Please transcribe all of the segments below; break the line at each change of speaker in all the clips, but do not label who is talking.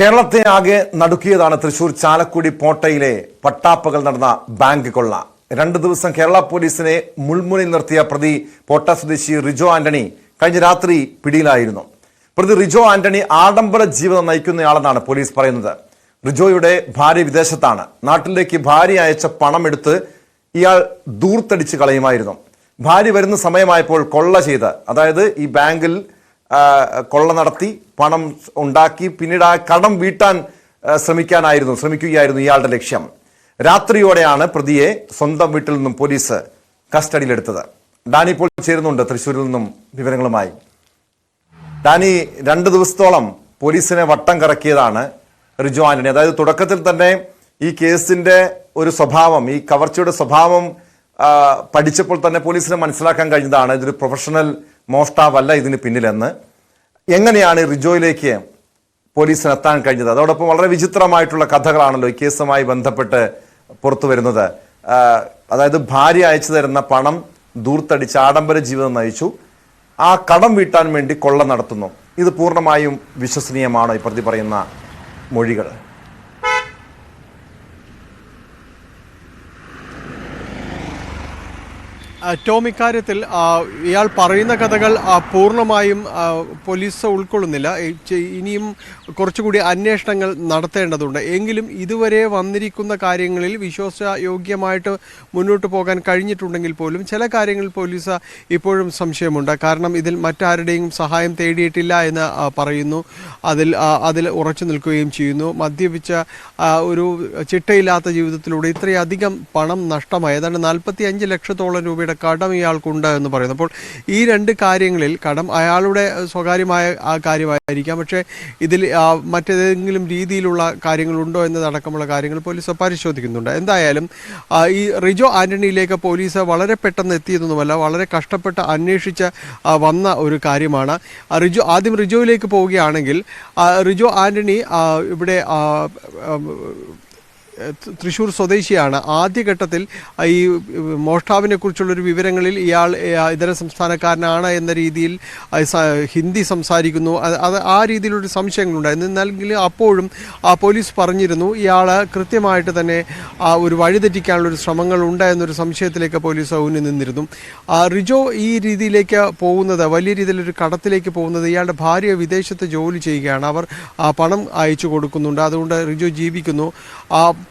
കേരളത്തെ ആകെ നടുക്കിയതാണ് തൃശൂർ ചാലക്കുടി പോട്ടയിലെ പട്ടാപ്പകൽ നടന്ന ബാങ്ക് കൊള്ള. 2 ദിവസം കേരള പോലീസിനെ മുൾമുനയിൽ നിർത്തിയ പ്രതി പോട്ട സ്വദേശി റിജോ ആന്റണി കഴിഞ്ഞ രാത്രി പിടിയിലായിരുന്നു. പ്രതി റിജോ ആന്റണി ആഡംബര ജീവിതം നയിക്കുന്നയാളെന്നാണ് പോലീസ് പറയുന്നത്. റിജോയുടെ ഭാര്യ വിദേശത്താണ്. നാട്ടിലേക്ക് ഭാര്യ അയച്ച പണം എടുത്ത് ഇയാൾ ദൂർത്തടിച്ച് കളയുമായിരുന്നു. ഭാര്യ വരുന്ന സമയമായപ്പോൾ കൊള്ള ചെയ്ത്, അതായത് ഈ ബാങ്കിൽ കൊള്ള നടത്തി പണം ഉണ്ടാക്കി പിന്നീട് ആ കടം വീട്ടാൻ ശ്രമിക്കുകയായിരുന്നു ഇയാളുടെ ലക്ഷ്യം. രാത്രിയോടെയാണ് പ്രതിയെ സ്വന്തം വീട്ടിൽ നിന്നും പോലീസ് കസ്റ്റഡിയിലെടുത്തത്. ഡാനി ഇപ്പോൾ ചേരുന്നുണ്ട് തൃശ്ശൂരിൽ നിന്നും വിവരങ്ങളുമായി. ഡാനി, 2 ദിവസത്തോളം പോലീസിനെ വട്ടം കറക്കിയതാണ് റിജോ ആന്റണി. അതായത് തുടക്കത്തിൽ തന്നെ ഈ കേസിന്റെ ഒരു സ്വഭാവം, ഈ കവർച്ചയുടെ സ്വഭാവം പഠിച്ചപ്പോൾ തന്നെ പോലീസിനെ മനസ്സിലാക്കാൻ കഴിഞ്ഞതാണ് ഇതൊരു പ്രൊഫഷണൽ മോഷ്ടാവല്ല ഇതിന് പിന്നിലെന്ന്. എങ്ങനെയാണ് റിജോയിലേക്ക് പോലീസിന് എത്താൻ കഴിഞ്ഞത്? അതോടൊപ്പം വളരെ വിചിത്രമായിട്ടുള്ള കഥകളാണല്ലോ ഈ കേസുമായി ബന്ധപ്പെട്ട് പുറത്തു വരുന്നത്. അതായത് ഭാര്യ അയച്ചു തരുന്ന പണം ദൂർത്തടിച്ച് ആഡംബര ജീവിതം നയിച്ചു, ആ കടം വീട്ടാൻ വേണ്ടി കൊള്ള നടത്തുന്നു. ഇത് പൂർണ്ണമായും വിശ്വസനീയമാണോ ഈ പ്രതി പറയുന്ന മൊഴികൾ?
ടോം, ഇക്കാര്യത്തിൽ ഇയാൾ പറയുന്ന കഥകൾ പൂർണ്ണമായും പോലീസ് ഉൾക്കൊള്ളുന്നില്ല. ഇനിയും കുറച്ചുകൂടി അന്വേഷണങ്ങൾ നടത്തേണ്ടതുണ്ട്. എങ്കിലും ഇതുവരെ വന്നിരിക്കുന്ന കാര്യങ്ങളിൽ വിശ്വാസയോഗ്യമായിട്ട് മുന്നോട്ട് പോകാൻ കഴിഞ്ഞിട്ടുണ്ടെങ്കിൽ പോലും ചില കാര്യങ്ങളിൽ പോലീസ് ഇപ്പോഴും സംശയമുണ്ട്. കാരണം ഇതിൽ മറ്റാരുടെയും സഹായം തേടിയിട്ടില്ല എന്ന് പറയുന്നു. അതിൽ ഉറച്ചു നിൽക്കുകയും ചെയ്യുന്നു. മദ്യപിച്ച ഒരു ചിട്ടയില്ലാത്ത ജീവിതത്തിലൂടെ ഇത്രയധികം പണം നഷ്ടമായി, ഏതാണ്ട് 45 ലക്ഷത്തോളം രൂപയുടെ കടം ഇയാൾക്കുണ്ട് എന്ന് പറയുന്നു. അപ്പോൾ ഈ 2 കാര്യങ്ങളിൽ കടം അയാളുടെ സ്വകാര്യമായ കാര്യമായിരിക്കാം, പക്ഷേ ഇതിൽ മറ്റേതെങ്കിലും രീതിയിലുള്ള കാര്യങ്ങളുണ്ടോ എന്നതടക്കമുള്ള കാര്യങ്ങൾ പോലീസ് പരിശോധിക്കുന്നുണ്ട്. എന്തായാലും ഈ റിജോ ആന്റണിയിലേക്ക് പോലീസ് വളരെ പെട്ടെന്ന് എത്തിയതൊന്നുമല്ല, വളരെ കഷ്ടപ്പെട്ട് അന്വേഷിച്ച് വന്ന ഒരു കാര്യമാണ്. ആദ്യം റിജോയിലേക്ക് പോവുകയാണെങ്കിൽ റിജോ ആന്റണി ഇവിടെ തൃശ്ശൂർ സ്വദേശിയാണ്. ആദ്യഘട്ടത്തിൽ ഈ മോഷ്ടാവിനെ കുറിച്ചുള്ളൊരു വിവരങ്ങളിൽ ഇയാൾ ഇതര സംസ്ഥാനക്കാരനാണ് എന്ന രീതിയിൽ ഹിന്ദി സംസാരിക്കുന്നു, അത് ആ രീതിയിലൊരു സംശയങ്ങളുണ്ടായിരുന്നു. എന്നാലെങ്കിൽ അപ്പോഴും പോലീസ് പറഞ്ഞിരുന്നു ഇയാൾ കൃത്യമായിട്ട് തന്നെ ഒരു വഴിതെറ്റിക്കാനുള്ളൊരു ശ്രമങ്ങൾ ഉണ്ട് എന്നൊരു സംശയത്തിലേക്ക് പോലീസ് ഊന്നി നിന്നിരുന്നു. റിജോ ഈ രീതിയിലേക്ക് പോകുന്നത്, വലിയ രീതിയിലൊരു കടത്തിലേക്ക് പോകുന്നത്, ഇയാളുടെ ഭാര്യ വിദേശത്ത് ജോലി ചെയ്യുകയാണ്. അവർ പണം അയച്ചു കൊടുക്കുന്നുണ്ട്, അതുകൊണ്ട് റിജോ ജീവിക്കുന്നു.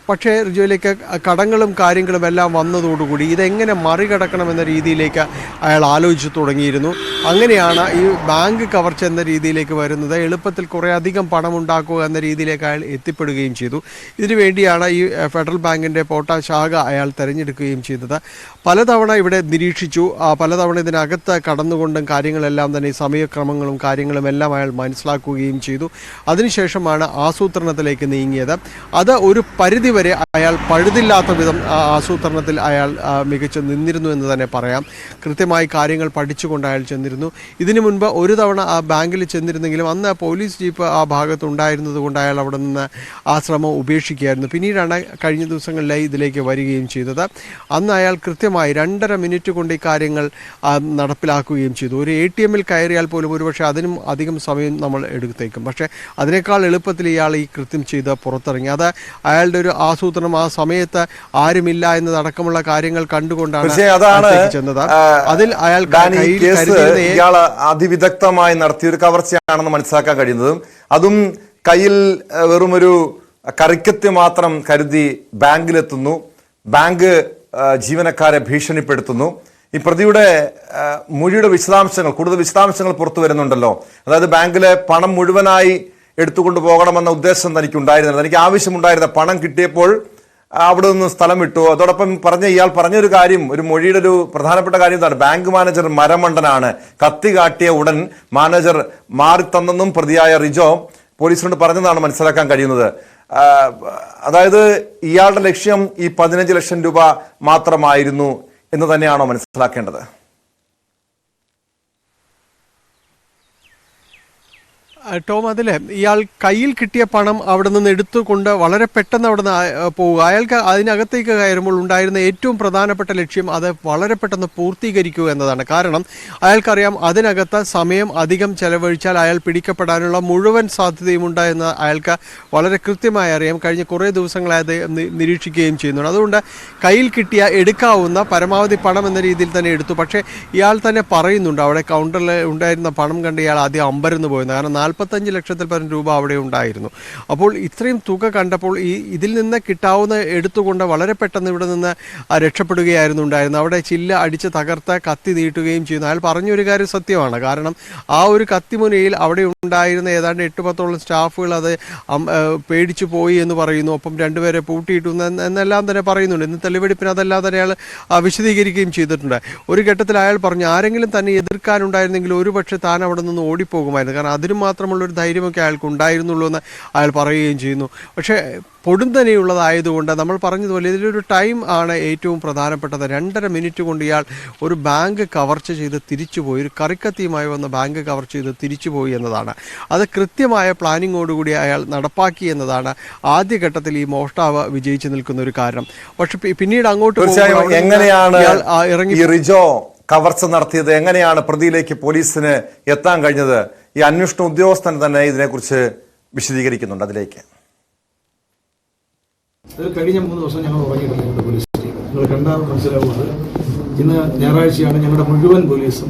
പക്ഷേ റിജോയിലേക്ക് കടങ്ങളും കാര്യങ്ങളും എല്ലാം വന്നതോടുകൂടി ഇതെങ്ങനെ മറികടക്കണമെന്ന രീതിയിലേക്ക് അയാൾ ആലോചിച്ചു തുടങ്ങിയിരുന്നു. അങ്ങനെയാണ് ഈ ബാങ്ക് കവർച്ച എന്ന രീതിയിലേക്ക് വരുന്നത്. എളുപ്പത്തിൽ കുറേ അധികം പണം ഉണ്ടാക്കുക എന്ന രീതിയിലേക്ക് അയാൾ എത്തിപ്പെടുകയും ചെയ്തു. ഇതിനു വേണ്ടിയാണ് ഈ ഫെഡറൽ ബാങ്കിൻ്റെ പോട്ട ശാഖ അയാൾ തിരഞ്ഞെടുക്കുകയും ചെയ്തത്. പലതവണ ഇവിടെ നിരീക്ഷിച്ചു, പലതവണ ഇതിനകത്ത് കടന്നുകൊണ്ടും കാര്യങ്ങളെല്ലാം തന്നെ സമയക്രമങ്ങളും കാര്യങ്ങളും എല്ലാം അയാൾ മനസ്സിലാക്കുകയും ചെയ്തു. അതിനുശേഷമാണ് ആസൂത്രണത്തിലേക്ക് നീങ്ങിയത്. അത് ഒരു പരിധിവരെ അയാൾ പഴുതില്ലാത്ത വിധം ആസൂത്രണത്തിൽ അയാൾ മികച്ചു നിന്നിരുന്നു എന്ന് തന്നെ പറയാം. കൃത്യമായി കാര്യങ്ങൾ പഠിച്ചുകൊണ്ട് അയാൾ ചെന്നിരുന്നു. ഇതിനു മുൻപ് ഒരു തവണ ആ ബാങ്കിൽ ചെന്നിരുന്നെങ്കിലും അന്ന് പോലീസ് ജീപ്പ് ആ ഭാഗത്ത് ഉണ്ടായിരുന്നത് കൊണ്ട് അയാൾ അവിടെ നിന്ന് ആ ശ്രമം ഉപേക്ഷിക്കുകയായിരുന്നു. പിന്നീടാണ് കഴിഞ്ഞ ദിവസങ്ങളിലായി ഇതിലേക്ക് വരികയും ചെയ്തത്. അന്ന് അയാൾ കൃത്യമായി 2.5 മിനിറ്റ് കൊണ്ട് ഈ കാര്യങ്ങൾ നടപ്പിലാക്കുകയും ചെയ്തു. ഒരു ATM-ൽ കയറിയാൽ പോലും ഒരുപക്ഷെ അതിനും അധികം സമയം നമ്മൾ എടുത്തേക്കും. പക്ഷേ അതിനേക്കാൾ എളുപ്പത്തിൽ ഇയാൾ ഈ കൃത്യം ചെയ്ത് പുറത്തിറങ്ങി. അത് അയാളുടെ ഒരു ആസൂത്രണം, ആ സമയത്ത് ആരുമില്ല എന്നതടക്കമുള്ള കാര്യങ്ങൾ കണ്ടുകൊണ്ടാണ് ചെന്നത്. അതിൽ അയാൾ
അതിവിദഗ്ധമായി നടത്തിയൊരു കവർച്ചയാണെന്ന് മനസ്സിലാക്കാൻ കഴിയുന്നതും, അതും കയ്യിൽ വെറുമൊരു കറിക്കത്തി മാത്രം കരുതി ബാങ്കിലെത്തുന്നു, ബാങ്ക് ജീവനക്കാരെ ഭീഷണിപ്പെടുത്തുന്നു. ഈ പ്രതിയുടെ മൊഴിയുടെ വിശദാംശങ്ങൾ, കൂടുതൽ വിശദാംശങ്ങൾ പുറത്തു വരുന്നുണ്ടല്ലോ. അതായത് ബാങ്കിലെ പണം മുഴുവനായി എടുത്തുകൊണ്ട് പോകണമെന്ന ഉദ്ദേശം തനിക്കുണ്ടായിരുന്നില്ല, തനിക്ക് ആവശ്യമുണ്ടായിരുന്ന പണം കിട്ടിയപ്പോൾ അവിടെ നിന്ന് സ്ഥലം വിട്ടു. അതോടൊപ്പം ഇയാൾ പറഞ്ഞൊരു കാര്യം, ഒരു മൊഴിയുടെ ഒരു പ്രധാനപ്പെട്ട കാര്യം ഇതാണ്: ബാങ്ക് മാനേജർ മരമണ്ടനാണ്, കത്തി കാട്ടിയ ഉടൻ മാനേജർ മാറിത്തന്നെന്നും പ്രതിയായ റിജോ പോലീസിനോട് പറഞ്ഞതാണ് മനസ്സിലാക്കാൻ കഴിയുന്നത്. അതായത് ഇയാളുടെ ലക്ഷ്യം ഈ 15 ലക്ഷം രൂപ മാത്രമായിരുന്നു എന്ന് തന്നെയാണോ മനസ്സിലാക്കേണ്ടത്?
ടോം, അതിൽ ഇയാൾ കയ്യിൽ കിട്ടിയ പണം അവിടെ നിന്ന് എടുത്തുകൊണ്ട് വളരെ പെട്ടെന്ന് അവിടെ നിന്ന് പോവുക. അയാൾക്ക് അതിനകത്തേക്ക് കയറുമ്പോൾ ഉണ്ടായിരുന്ന ഏറ്റവും പ്രധാനപ്പെട്ട ലക്ഷ്യം അത് വളരെ പെട്ടെന്ന് പൂർത്തീകരിക്കുക എന്നതാണ്. കാരണം അയാൾക്കറിയാം അതിനകത്ത് സമയം അധികം ചെലവഴിച്ചാൽ അയാൾ പിടിക്കപ്പെടാനുള്ള മുഴുവൻ സാധ്യതയുമുണ്ട് എന്ന് അയാൾക്ക് വളരെ കൃത്യമായി അറിയാം. കഴിഞ്ഞ കുറേ ദിവസങ്ങളായി അത് നിരീക്ഷിക്കുകയും ചെയ്യുന്നുണ്ട്. അതുകൊണ്ട് കയ്യിൽ കിട്ടിയ എടുക്കാവുന്ന പരമാവധി പണം എന്ന രീതിയിൽ തന്നെ എടുത്തു. പക്ഷേ ഇയാൾ തന്നെ പറയുന്നുണ്ട് അവിടെ കൗണ്ടറിൽ ഉണ്ടായിരുന്ന പണം കണ്ട് ഇയാൾ ആദ്യം അമ്പരന്ന് പോയെന്ന്. കാരണം 45 ലക്ഷത്തിൽ പരം രൂപ അവിടെ ഉണ്ടായിരുന്നു. അപ്പോൾ ഇത്രയും തുക കണ്ടപ്പോൾ ഇതിൽ നിന്ന് കിട്ടാവുന്ന എടുത്തുകൊണ്ട് വളരെ പെട്ടെന്ന് ഇവിടെ നിന്ന് രക്ഷപ്പെടുകയായിരുന്നു ഉണ്ടായിരുന്നത്. അവിടെ ചില്ല അടിച്ച് തകർത്ത് കത്തി നീട്ടുകയും ചെയ്യുന്നു. അയാൾ പറഞ്ഞൊരു കാര്യം സത്യമാണ്. കാരണം ആ ഒരു കത്തിമുനയിൽ അവിടെ ഉണ്ടായിരുന്ന ഏതാണ്ട് 8-10 സ്റ്റാഫുകൾ അത് പേടിച്ചു പോയി എന്ന് പറയുന്നു. ഒപ്പം രണ്ടുപേരെ പൂട്ടിയിട്ടു എന്നെല്ലാം തന്നെ പറയുന്നുണ്ട്. ഇന്ന് തെളിവെടുപ്പിന് അതെല്ലാം തന്നെ അയാൾ വിശദീകരിക്കുകയും ചെയ്തിട്ടുണ്ട്. ഒരു ഘട്ടത്തിൽ അയാൾ പറഞ്ഞു ആരെങ്കിലും തന്നെ എതിർക്കാനുണ്ടായിരുന്നെങ്കിൽ ഒരുപക്ഷെ താൻ അവിടെ നിന്ന് ഓടിപ്പോകുമായിരുന്നു. കാരണം അതിന് മാത്രമുള്ളൊരു ധൈര്യമൊക്കെ അയാൾക്ക് ഉണ്ടായിരുന്നുള്ളൂ എന്ന് അയാൾ പറയുകയും ചെയ്യുന്നു. പക്ഷേ പൊടുന്നനെയുള്ളതായതുകൊണ്ട് നമ്മൾ പറഞ്ഞതുപോലെ ഇതിലൊരു ടൈം ആണ് ഏറ്റവും പ്രധാനപ്പെട്ടത്. 2.5 മിനിറ്റ് കൊണ്ട് ഇയാൾ ഒരു ബാങ്ക് കവർച്ച ചെയ്ത് തിരിച്ചുപോയി. ഒരു കറിക്കത്തിയുമായി വന്ന ബാങ്ക് കവർച്ച ചെയ്ത് തിരിച്ചുപോയി എന്നതാണ്. അത് കൃത്യമായ പ്ലാനിങ്ങോടുകൂടി അയാൾ നടപ്പാക്കി എന്നതാണ് ആദ്യഘട്ടത്തിൽ ഈ മോഷ്ടാവ് വിജയിച്ചു നിൽക്കുന്ന ഒരു കാരണം. പക്ഷെ പിന്നീട് അങ്ങോട്ട്
എങ്ങനെയാണ് ഈ റിജോ കവർച്ച നടത്തിയത്, എങ്ങനെയാണ് പ്രതിയിലേക്ക് പോലീസിന് എത്താൻ കഴിഞ്ഞത്? ഈ അന്വേഷണ ഉദ്യോഗസ്ഥൻ തന്നെ ഇതിനെക്കുറിച്ച് വിശദീകരിക്കുന്നുണ്ട്. അതിലേക്ക്
കഴിഞ്ഞ 3 ദിവസം ഞങ്ങൾ ഉറങ്ങിയിട്ടില്ല. ഞങ്ങളുടെ പോലീസ് ടീം നിങ്ങൾ കണ്ടാൽ മനസ്സിലാവുന്നത് ഇന്ന് ഞായറാഴ്ചയാണ്. ഞങ്ങളുടെ മുഴുവൻ പോലീസും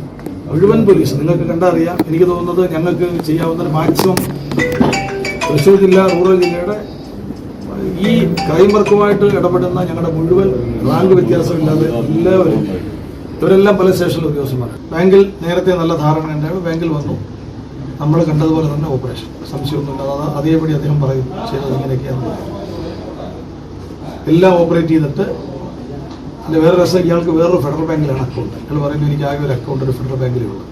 നിങ്ങൾക്ക് കണ്ടറിയാം. എനിക്ക് തോന്നുന്നത് ഞങ്ങൾക്ക് ചെയ്യാവുന്ന മാക്സിമം തൃശ്ശൂർ ജില്ല, റൂറൽ ജില്ലയുടെ ഈ ക്രൈം വർക്കുമായിട്ട് ഇടപെടുന്ന ഞങ്ങളുടെ മുഴുവൻ റാങ്ക് വ്യത്യാസമില്ലാതെ എല്ലാവരും ഇവരെല്ലാം പല സ്റ്റേഷനിലെ ഉദ്യോഗസ്ഥന്മാർ. ബാങ്കിൽ നേരത്തെ നല്ല ധാരണ ഉണ്ടായിരുന്നു. ബാങ്കിൽ വന്നു, നമ്മൾ കണ്ടതുപോലെ തന്നെ ഓപ്പറേഷൻ, സംശയമൊന്നുമില്ല. അതേപടി അദ്ദേഹം പറയും ചെയ്തത് ഇങ്ങനെയൊക്കെയാണ്. എല്ലാം ഓപ്പറേറ്റ് ചെയ്തിട്ട് അതിൻ്റെ വേറെ രസം, ഇയാൾക്ക് വേറൊരു ഫെഡറൽ ബാങ്കിലാണ് അക്കൗണ്ട്. അയാൾ പറയുമ്പോൾ എനിക്ക് ആകെ ഒരു അക്കൗണ്ട് ഒരു ഫെഡറൽ ബാങ്കിലേ ഉള്ളൂ.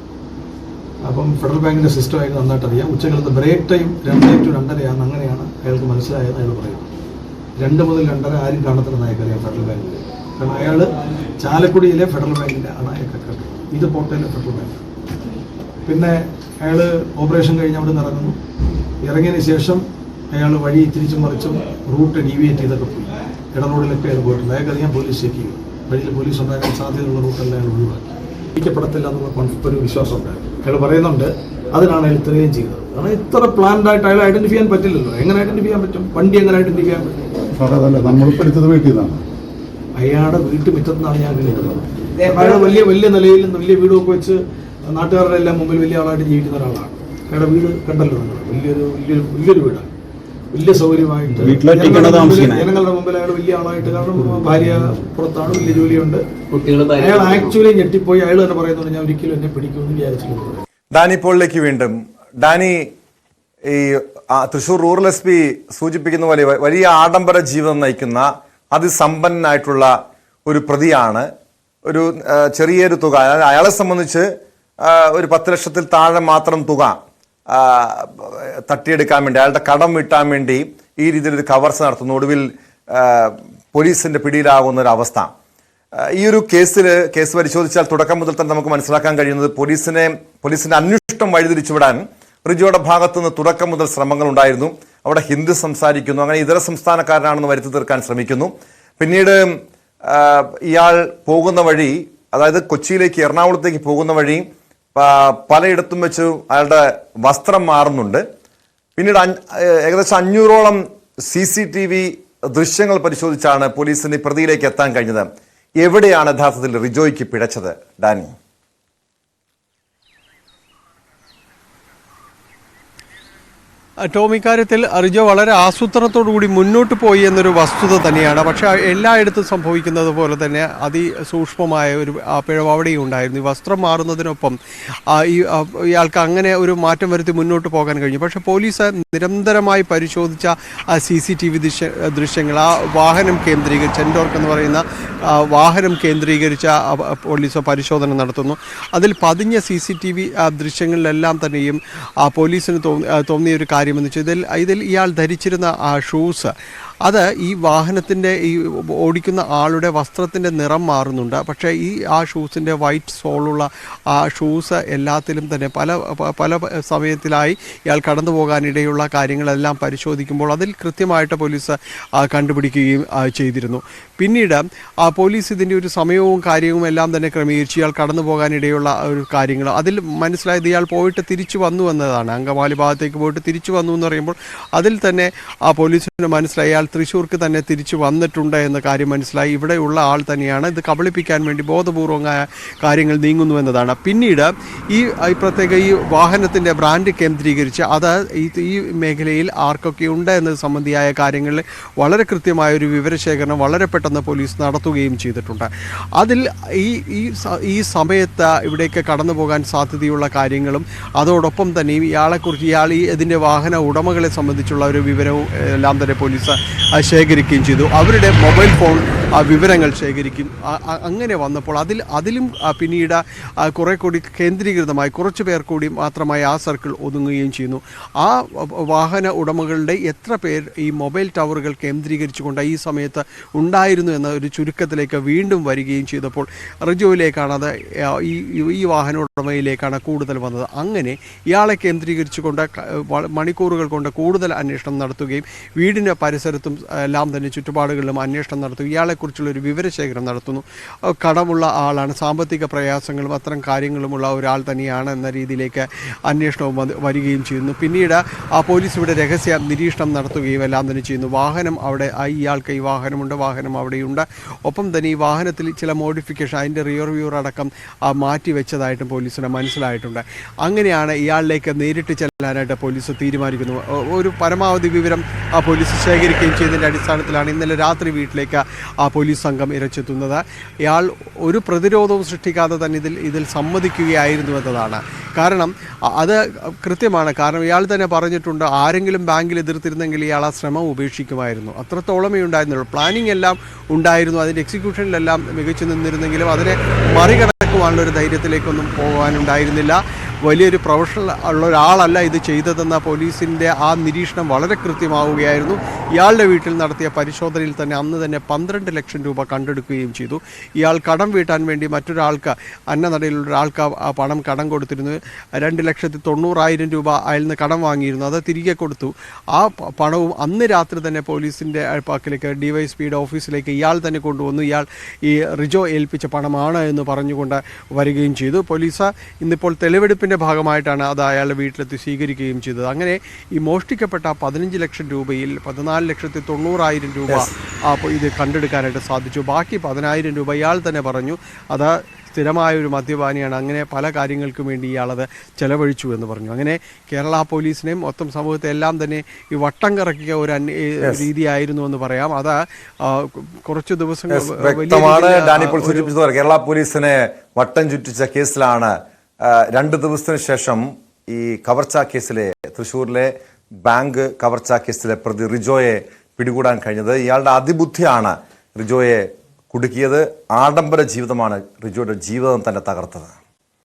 അപ്പം ഫെഡറൽ ബാങ്കിൻ്റെ സിസ്റ്റം അയാൾക്ക് നന്നായിട്ട് അറിയാം. ഉച്ചകാലത്ത് ബ്രേക്ക് ടൈം 2 to 2:30 അങ്ങനെയാണ് അയാൾക്ക് മനസ്സിലായത്. അയാൾ പറയും 2 മുതൽ 2:30 ആരും കാണത്തില്ലെന്ന് അയാൾക്കറിയാം ഫെഡറൽ ബാങ്കിൽ. കാരണം അയാൾ ചാലക്കുടിയിലെ ഫെഡറൽ ബാങ്കിൻ്റെ ആണ് അയാൾക്കൊക്കെ. ഇത് കോട്ടയിലെ ഫെഡറൽ ബാങ്ക്. പിന്നെ അയാൾ ഓപ്പറേഷൻ കഴിഞ്ഞ് അവിടെ നിന്ന് ഇറങ്ങുന്നു. ഇറങ്ങിയതിന് ശേഷം അയാൾ വഴി തിരിച്ചും മറിച്ചും റൂട്ട് ഡീവിയേറ്റ് ചെയ്തൊക്കെ പോയി. ഇട റോഡിലൊക്കെ അയാൾ പോയിട്ടുണ്ട്. അയാൾക്കറിയാം പോലീസ് ചെക്ക് ചെയ്യും. വഴിയിൽ പോലീസ് ഉണ്ടാകാൻ സാധ്യതയുള്ള റൂട്ടെല്ലാം അയാൾ ഒഴിവാക്കി. പിടിക്കപ്പെടത്തില്ല എന്നുള്ള ഒരു വിശ്വാസം ഉണ്ടായിരുന്നു. അയാൾ പറയുന്നുണ്ട് അതിനാണ് അയാൾ ഇത്രയും ചെയ്തത്. കാരണം ഇത്ര പ്ലാൻഡ് ആയിട്ട് അയാൾ ഐഡന്റിഫൈ ചെയ്യാൻ പറ്റില്ലല്ലോ. എങ്ങനെ ഐഡന്റിഫൈ ചെയ്യാൻ പറ്റും? വണ്ടി എങ്ങനെ ഐഡന്റിഫൈ ചെയ്യാൻ പറ്റും? അയാളുടെ വീട്ടു മുറ്റത്തുനിന്നാണ് ഞാൻ കിട്ടുന്നത്. അയാൾ വലിയ നിലയിൽ വലിയ വീടൊക്കെ വെച്ച് നാട്ടുകാരുടെ എല്ലാം മുമ്പിൽ വലിയ ആളായിട്ട് ജീവിക്കുന്ന ഒരാളാണ്. അയാളുടെ വീട് കണ്ടല്ലോ നിങ്ങൾ. വലിയൊരു വീടാണ്, വലിയ സൗകര്യമായിട്ട് ജനങ്ങളുടെ മുമ്പിൽ അയാൾ വലിയ ആളായിട്ട്. കാരണം ഭാര്യ പുറത്താണ്, വലിയ ജോലിയുണ്ട്. അയാൾ ആക്ച്വലി ഞെട്ടിപ്പോയി. അയാൾ തന്നെ പറയുന്നുണ്ട് ഞാൻ ഒരിക്കലും എന്നെ പിടിക്കുമെന്ന് വിചാരിച്ചില്ല.
ഡാനി പോളിലേക്ക് വീണ്ടും. ഡാനി, ഈ തൃശൂർ റൂറൽ SP സൂചിപ്പിക്കുന്ന പോലെ വലിയ ആഡംബര ജീവിതം നയിക്കുന്ന അതിസമ്പന്നനായിട്ടുള്ള ഒരു പ്രതിയാണ്. ഒരു ചെറിയൊരു തുക, അയാളെ സംബന്ധിച്ച് ഒരു 10 ലക്ഷത്തിൽ താഴെ മാത്രം തുക തട്ടിയെടുക്കാൻ വേണ്ടി, അയാളുടെ കടം വീട്ടാൻ വേണ്ടി ഈ രീതിയിലൊരു കവർച്ച നടത്തുന്നു. ഒടുവിൽ പോലീസിന്റെ പിടിയിലാകുന്ന ഒരു അവസ്ഥ. ഈ ഒരു കേസ് പരിശോധിച്ചാൽ തുടക്കം മുതൽ തന്നെ നമുക്ക് മനസ്സിലാക്കാൻ കഴിയുന്നത് പോലീസിന്റെ അന്വേഷണം വഴിതിരിച്ചുവിടാൻ റിജോയുടെ ഭാഗത്തുനിന്ന് തുടക്കം മുതൽ ശ്രമങ്ങൾ ഉണ്ടായിരുന്നു. അവിടെ ഹിന്ദി സംസാരിക്കുന്നു, അങ്ങനെ ഇതര സംസ്ഥാനക്കാരനാണെന്ന് വരുത്തി തീർക്കാൻ ശ്രമിക്കുന്നു. പിന്നീട് ഇയാൾ പോകുന്ന വഴി, അതായത് കൊച്ചിയിലേക്ക് എറണാകുളത്തേക്ക് പോകുന്ന വഴി പലയിടത്തും വെച്ച് അയാളുടെ വസ്ത്രം മാറുന്നുണ്ട്. പിന്നീട് ഏകദേശം 500ഓളം CCTV ദൃശ്യങ്ങൾ പരിശോധിച്ചാണ് പോലീസിന് പ്രതിയിലേക്ക് എത്താൻ കഴിഞ്ഞത്. എവിടെയാണ് യഥാർത്ഥത്തിൽ റിജോയ്ക്ക് പിഴച്ചത്, ഡാനി?
ടോം, ഇക്കാര്യത്തിൽ റിജോ വളരെ ആസൂത്രണത്തോടുകൂടി മുന്നോട്ട് പോയി എന്നൊരു വസ്തുത തന്നെയാണ്. പക്ഷേ എല്ലായിടത്തും സംഭവിക്കുന്നത് പോലെ തന്നെ അതിസൂക്ഷ്മമായ ഒരു പിഴവ് അവിടെയും ഉണ്ടായിരുന്നു. ഈ വസ്ത്രം മാറുന്നതിനൊപ്പം ഇയാൾക്ക് അങ്ങനെ ഒരു മാറ്റം വരുത്തി മുന്നോട്ട് പോകാൻ കഴിഞ്ഞു. പക്ഷേ പോലീസ് നിരന്തരമായി പരിശോധിച്ച CCTV ദൃശ്യങ്ങൾ, ആ വാഹനം കേന്ദ്രീകരിച്ച്, എൻഡോർക്ക് എന്ന് പറയുന്ന വാഹനം കേന്ദ്രീകരിച്ച പോലീസ് പരിശോധന നടത്തുന്നു. അതിൽ പതിഞ്ഞ CCTV ദൃശ്യങ്ങളിലെല്ലാം തന്നെയും പോലീസിന് തോന്നിയ ഒരു കാര്യമെന്ന് വെച്ചാൽ ഇതിൽ ഇയാൾ ധരിച്ചിരുന്ന ഷൂസ് അത് ഈ വാഹനത്തിൻ്റെ ഈ ഓടിക്കുന്ന ആളുടെ വസ്ത്രത്തിൻ്റെ നിറം മാറുന്നുണ്ട്. പക്ഷേ ആ ഷൂസിൻ്റെ വൈറ്റ് സോളുള്ള ആ ഷൂസ് എല്ലാത്തിലും തന്നെ പല സമയത്തിലായി ഇയാൾ കടന്നു പോകാനിടയുള്ള കാര്യങ്ങളെല്ലാം പരിശോധിക്കുമ്പോൾ അതിൽ കൃത്യമായിട്ട് പോലീസ് കണ്ടുപിടിക്കുകയും ചെയ്തിരുന്നു. പിന്നീട് പോലീസ് ഇതിൻ്റെ ഒരു സമയവും കാര്യവും എല്ലാം തന്നെ ക്രമീകരിച്ച് ഇയാൾ കടന്നു പോകാനിടയുള്ള ഒരു കാര്യങ്ങൾ അതിൽ മനസ്സിലായത് ഇയാൾ പോയിട്ട് തിരിച്ചു വന്നു എന്നതാണ്. അങ്കമാലി ഭാഗത്തേക്ക് പോയിട്ട് തിരിച്ചു വന്നു എന്ന് പറയുമ്പോൾ അതിൽ തന്നെ പോലീസിന് മനസ്സിലായി അയാൾ തൃശ്ശൂർക്ക് തന്നെ തിരിച്ചു വന്നിട്ടുണ്ട് എന്ന കാര്യം മനസ്സിലായി. ഇവിടെയുള്ള ആൾ തന്നെയാണ്, ഇത് കബളിപ്പിക്കാൻ വേണ്ടി ബോധപൂർവമായ കാര്യങ്ങൾ നീങ്ങുന്നു എന്നതാണ്. പിന്നീട് ഈ പ്രത്യേക ഈ വാഹനത്തിൻ്റെ ബ്രാൻഡ് കേന്ദ്രീകരിച്ച് അത് ഈ മേഖലയിൽ ആർക്കൊക്കെ ഉണ്ട് എന്നത് സംബന്ധിയായ കാര്യങ്ങളിൽ വളരെ കൃത്യമായ ഒരു വിവരശേഖരണം വളരെ പെട്ടെന്ന് പോലീസ് നടത്തുകയും ചെയ്തിട്ടുണ്ട്. അതിൽ ഈ സമയത്ത് ഇവിടേക്ക് കടന്നു പോകാൻ സാധ്യതയുള്ള കാര്യങ്ങളും അതോടൊപ്പം തന്നെ ഇയാളെക്കുറിച്ച് ഇതിൻ്റെ വാഹന ഉടമകളെ സംബന്ധിച്ചുള്ള ഒരു വിവരവും എല്ലാം തന്നെ പോലീസ് ശേഖരിക്കുകയും ചെയ്തു. അവരുടെ മൊബൈൽ ഫോൺ വിവരങ്ങൾ ശേഖരിക്കും. അങ്ങനെ വന്നപ്പോൾ അതിലും പിന്നീട് കുറെ കൂടി കേന്ദ്രീകൃതമായി കുറച്ച് പേർ കൂടി മാത്രമായി ആ സർക്കിൾ ഒതുങ്ങുകയും ചെയ്യുന്നു. ആ വാഹന ഉടമകളുടെ എത്ര പേർ ഈ മൊബൈൽ ടവറുകൾ കേന്ദ്രീകരിച്ചുകൊണ്ട് ഈ സമയത്ത് ഉണ്ടായിരുന്നു എന്ന ഒരു ചുരുക്കത്തിലേക്ക് വീണ്ടും വരികയും ചെയ്തപ്പോൾ റിജോയിലേക്കാണ് അത് ഈ വാഹന ഉടമയിലേക്കാണ് കൂടുതൽ വന്നത്. അങ്ങനെ ഇയാളെ കേന്ദ്രീകരിച്ചുകൊണ്ട് മണിക്കൂറുകൾ കൊണ്ട് കൂടുതൽ അന്വേഷണം നടത്തുകയും വീടിൻ്റെ പരിസരത്തും എല്ലാം തന്നെ ചുറ്റുപാടുകളിലും അന്വേഷണം നടത്തുകയും ഇയാളെക്കുറിച്ചുള്ളൊരു വിവരശേഖരം നടത്തുന്നു. കടമുള്ള ആളാണ്, സാമ്പത്തിക പ്രയാസങ്ങളും അത്തരം കാര്യങ്ങളുമുള്ള ഒരാൾ തന്നെയാണ് എന്ന രീതിയിലേക്ക് അന്വേഷണവും വരികയും ചെയ്യുന്നു. പിന്നീട് പോലീസ് ഇവിടെ രഹസ്യ നിരീക്ഷണം നടത്തുകയും എല്ലാം തന്നെ ചെയ്യുന്നു. വാഹനം അവിടെ ഇയാൾക്ക് ഈ വാഹനമുണ്ട്, വാഹനം അവിടെയുണ്ട്. ഒപ്പം തന്നെ ഈ വാഹനത്തിൽ ചില മോഡിഫിക്കേഷൻ അതിൻ്റെ റിയർ വ്യൂ അടക്കം മാറ്റി വെച്ചതായിട്ടും പോലീസിന് മനസ്സിലായിട്ടുണ്ട്. അങ്ങനെയാണ് ഇയാളിലേക്ക് നേരിട്ട് ചെല്ലാനായിട്ട് പോലീസ് തീരുമാനിക്കുന്നു. ഒരു പരമാവധി വിവരം പോലീസ് ശേഖരിക്കുകയും ചെയ്തതിൻ്റെ അടിസ്ഥാനത്തിലാണ് ഇന്നലെ രാത്രി വീട്ടിലേക്ക് പോലീസ് സംഘം ഇരച്ചെത്തുന്നത്. ഇയാൾ ഒരു പ്രതിരോധവും സൃഷ്ടിക്കാതെ തന്നെ ഇതിൽ സമ്മതിക്കുകയായിരുന്നു എന്നതാണ്. കാരണം അത് കൃത്യമാണ്. കാരണം ഇയാൾ തന്നെ പറഞ്ഞിട്ടുണ്ട്, ആരെങ്കിലും ബാങ്കിൽ എതിർത്തിരുന്നെങ്കിൽ ഇയാൾ ആ ശ്രമം ഉപേക്ഷിക്കുമായിരുന്നു. അത്രത്തോളമേ ഉണ്ടായിരുന്നുള്ളൂ. പ്ലാനിങ് എല്ലാം ഉണ്ടായിരുന്നു, അതിൻ്റെ എക്സിക്യൂഷനിലെല്ലാം മികച്ചു നിന്നിരുന്നെങ്കിലും അതിനെ മറികടക്കുവാനുള്ള ഒരു ധൈര്യത്തിലേക്കൊന്നും പോകാനുണ്ടായിരുന്നില്ല. വലിയൊരു പ്രൊഫഷണൽ ഉള്ള ഒരാളല്ല ഇത് ചെയ്തതെന്ന പോലീസിൻ്റെ ആ നിരീക്ഷണം വളരെ കൃത്യമാവുകയായിരുന്നു. ഇയാളുടെ വീട്ടിൽ നടത്തിയ പരിശോധനയിൽ തന്നെ അന്ന് തന്നെ 12 ലക്ഷം രൂപ കണ്ടെടുക്കുകയും ചെയ്തു. ഇയാൾ കടം വീട്ടാൻ വേണ്ടി മറ്റൊരാൾക്ക് അന്നനടയിലുള്ള ഒരാൾക്ക് ആ പണം കടം കൊടുത്തിരുന്നു. 2,90,000 രൂപ അയാളിൽ നിന്ന് കടം വാങ്ങിയിരുന്നു, അത് തിരികെ കൊടുത്തു. ആ പണവും അന്ന് രാത്രി തന്നെ പോലീസിൻ്റെ പക്കലേക്ക് ഡിവൈഎസ്പിയുടെ ഓഫീസിലേക്ക് ഇയാൾ തന്നെ കൊണ്ടുവന്നു. ഇയാൾ ഈ റിജോ ഏൽപ്പിച്ച പണമാണ് എന്ന് പറഞ്ഞുകൊണ്ട് വരികയും ചെയ്തു. പോലീസ് ഇന്നിപ്പോൾ തെളിവെടുപ്പിൻ്റെ ഭാഗമായിട്ടാണ് അത് അയാളുടെ വീട്ടിലെത്തി സ്വീകരിക്കുകയും ചെയ്തത്. അങ്ങനെ ഈ മോഷ്ടിക്കപ്പെട്ട 15 ലക്ഷം രൂപയിൽ 14,90,000 രൂപ ഇത് കണ്ടെടുക്കാനായിട്ട് സാധിച്ചു. ബാക്കി 10,000 രൂപ ഇയാൾ തന്നെ പറഞ്ഞു അത് സ്ഥിരമായൊരു മദ്യപാനിയാണ്, അങ്ങനെ പല കാര്യങ്ങൾക്കും വേണ്ടി ഇയാളത് ചെലവഴിച്ചു എന്ന് പറഞ്ഞു. അങ്ങനെ കേരള പോലീസിനെയും മൊത്തം സമൂഹത്തെ എല്ലാം തന്നെ ഈ വട്ടം കറക്കിയ ഒരു രീതിയായിരുന്നു എന്ന് പറയാം. അത് കുറച്ച് ദിവസങ്ങൾ
വ്യക്തമാണ്. ഡാനിപ്പോൾ സൂചിപ്പിച്ചത് കേരള പോലീസിനെ വട്ടം ചുറ്റിച്ച കേസിലാണ് 2 ദിവസത്തിന് ശേഷം ഈ കവർച്ചാ കേസിലെ തൃശ്ശൂരിലെ ബാങ്ക് കവർച്ചാ കേസിലെ പ്രതി റിജോയെ പിടികൂടാൻ കഴിഞ്ഞത്. ഇയാളുടെ അതിബുദ്ധിയാണ് റിജോയെ കുടുക്കിയത്. ആഡംബര ജീവിതമാണ് റിജോയുടെ ജീവിതം തന്നെ തകർത്തത്.